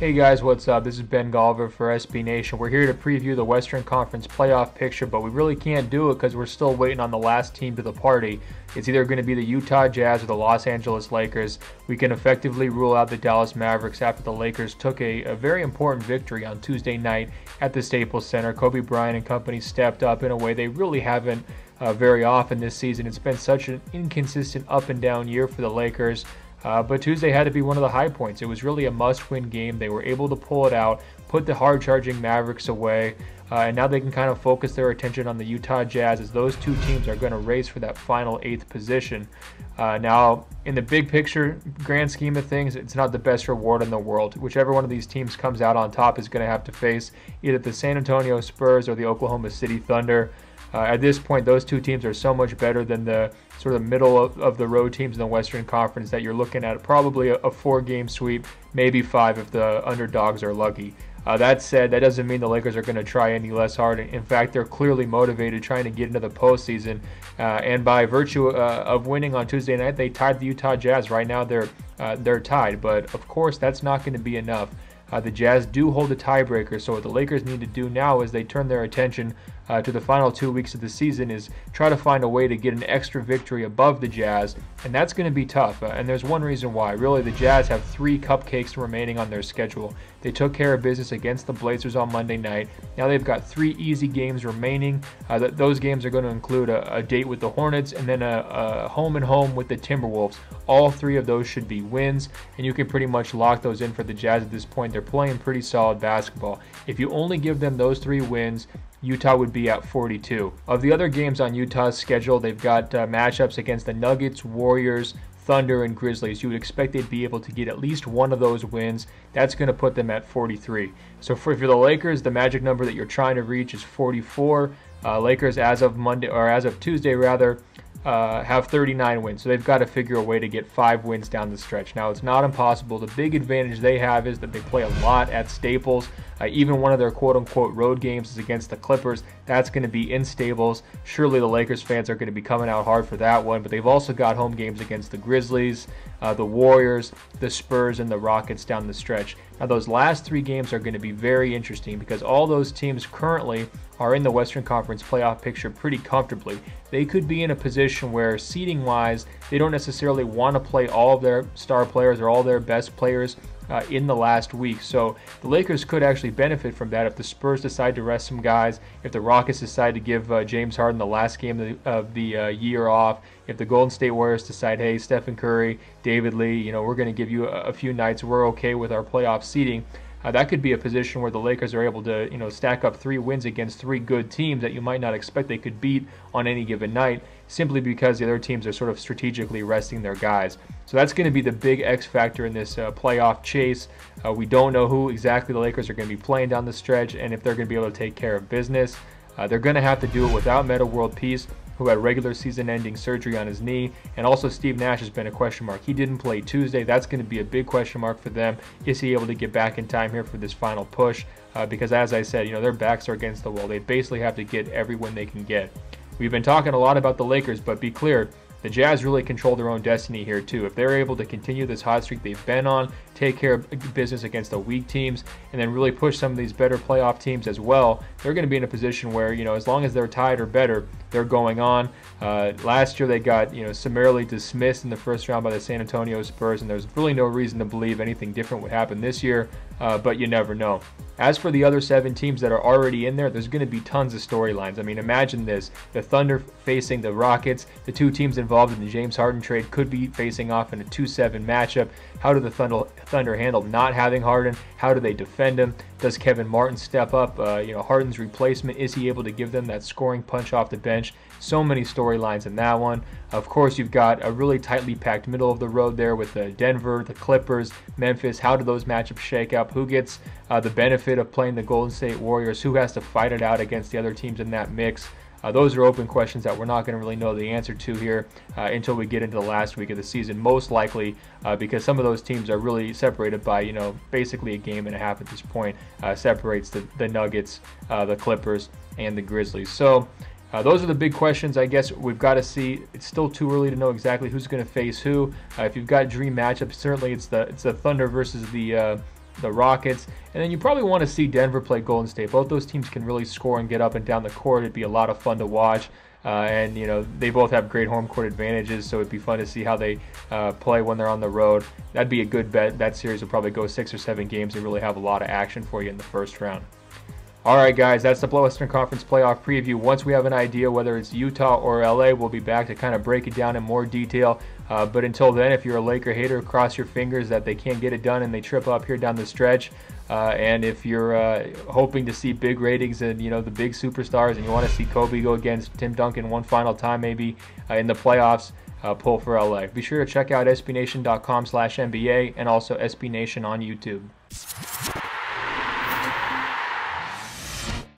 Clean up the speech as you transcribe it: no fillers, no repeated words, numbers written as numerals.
Hey guys, what's up? This is Ben Golliver for SB Nation. We're here to preview the Western Conference playoff picture, but we really can't do it because we're still waiting on the last team to the party. It's either going to be the Utah Jazz or the Los Angeles Lakers. We can effectively rule out the Dallas Mavericks after the Lakers took a very important victory on Tuesday night at the Staples Center. Kobe Bryant and company stepped up in a way they really haven't very often this season. It's been such an inconsistent up and down year for the Lakers. But Tuesday had to be one of the high points. It was really a must-win game. They were able to pull it out, put the hard-charging Mavericks away, and now they can kind of focus their attention on the Utah Jazz as those two teams are going to race for that final 8th position. Now, in the big picture, grand scheme of things, it's not the best reward in the world. Whichever one of these teams comes out on top is going to have to face either the San Antonio Spurs or the Oklahoma City Thunder. At this point, those two teams are so much better than the sort of middle of the road teams in the Western Conference that you're looking at probably a 4-game sweep, maybe 5 if the underdogs are lucky. That said, that doesn't mean the Lakers are going to try any less hard. In fact, they're clearly motivated trying to get into the postseason. And by virtue of winning on Tuesday night, they tied the Utah Jazz. Right now, they're tied. But of course, that's not going to be enough. The Jazz do hold a tiebreaker, so what the Lakers need to do now is they turn their attention to the final 2 weeks of the season is try to find a way to get an extra victory above the Jazz, and that's going to be tough. And there's one reason why. Really, the Jazz have 3 cupcakes remaining on their schedule. They took care of business against the Blazers on Monday night. Now they've got 3 easy games remaining. Those games are going to include a date with the Hornets and then a home-and-home with the Timberwolves. All 3 of those should be wins, and you can pretty much lock those in for the Jazz at this point. They're playing pretty solid basketball. If you only give them those 3 wins, Utah would be at 42. Of the other games on Utah's schedule, they've got matchups against the Nuggets, Warriors, Thunder, and Grizzlies. You would expect they'd be able to get at least one of those wins. That's going to put them at 43. So for the Lakers, the magic number that you're trying to reach is 44. Lakers, as of Tuesday rather, have 39 wins, so they've got to figure a way to get 5 wins down the stretch. Now, it's not impossible. The big advantage they have is that they play a lot at Staples. Even one of their quote-unquote road games is against the Clippers. That's going to be in Staples. Surely the Lakers fans are going to be coming out hard for that one, but they've also got home games against the Grizzlies, the Warriors, the Spurs, and the Rockets down the stretch. Now, those last 3 games are going to be very interesting because all those teams currently are in the Western Conference playoff picture pretty comfortably. They could be in a position where seeding-wise, they don't necessarily want to play all of their star players or all their best players in the last week. So the Lakers could actually benefit from that if the Spurs decide to rest some guys, if the Rockets decide to give James Harden the last game of the year off, if the Golden State Warriors decide, hey, Stephen Curry, David Lee, we're going to give you a few nights, we're okay with our playoff seeding. That could be a position where the Lakers are able to, stack up 3 wins against 3 good teams that you might not expect they could beat on any given night, simply because the other teams are sort of strategically resting their guys. So that's going to be the big X factor in this playoff chase. We don't know who exactly the Lakers are going to be playing down the stretch and if they're going to be able to take care of business. They're going to have to do it without Metta World Peace, who had regular season-ending surgery on his knee, and also Steve Nash has been a question mark. He didn't play Tuesday. That's going to be a big question mark for them. Is he able to get back in time here for this final push? Because as I said, their backs are against the wall. They basically have to get every win they can get. We've been talking a lot about the Lakers, but be clear, the Jazz really control their own destiny here too. If they're able to continue this hot streak they've been on, take care of business against the weak teams, and then really push some of these better playoff teams as well, they're going to be in a position where, as long as they're tied or better, they're going on. Last year they got, summarily dismissed in the first round by the San Antonio Spurs, and there's really no reason to believe anything different would happen this year, but you never know. As for the other 7 teams that are already in there, there's going to be tons of storylines. I mean, imagine this. The Thunder facing the Rockets. The 2 teams involved in the James Harden trade could be facing off in a 2-7 matchup. How do the Thunder handle not having Harden? How do they defend him? Does Kevin Martin step up? Harden's replacement, is he able to give them that scoring punch off the bench? So many storylines in that one. Of course, you've got a really tightly packed middle of the road there with Denver, the Clippers, Memphis. How do those matchups shake up? Who gets the benefit of playing the Golden State Warriors? Who has to fight it out against the other teams in that mix? Those are open questions that we're not going to really know the answer to here until we get into the last week of the season, most likely because some of those teams are really separated by, basically a game and a half at this point, separates the Nuggets, the Clippers, and the Grizzlies. So those are the big questions. I guess we've got to see. It's still too early to know exactly who's going to face who. If you've got dream matchups, certainly it's the Thunder versus the the Rockets. And then you probably want to see Denver play Golden State. Both those teams can really score and get up and down the court. It'd be a lot of fun to watch. And, you know, they both have great home court advantages, so it'd be fun to see how they play when they're on the road. That'd be a good bet. That series will probably go 6 or 7 games and really have a lot of action for you in the first round. All right, guys, that's the Western Conference playoff preview. Once we have an idea whether it's Utah or LA, we'll be back to kind of break it down in more detail. But until then, if you're a Laker hater, cross your fingers that they can't get it done and they trip up here down the stretch. And if you're hoping to see big ratings and, you know, the big superstars, and you want to see Kobe go against Tim Duncan one final time maybe in the playoffs, pull for LA. Be sure to check out sbnation.com/NBA and also SB Nation on YouTube.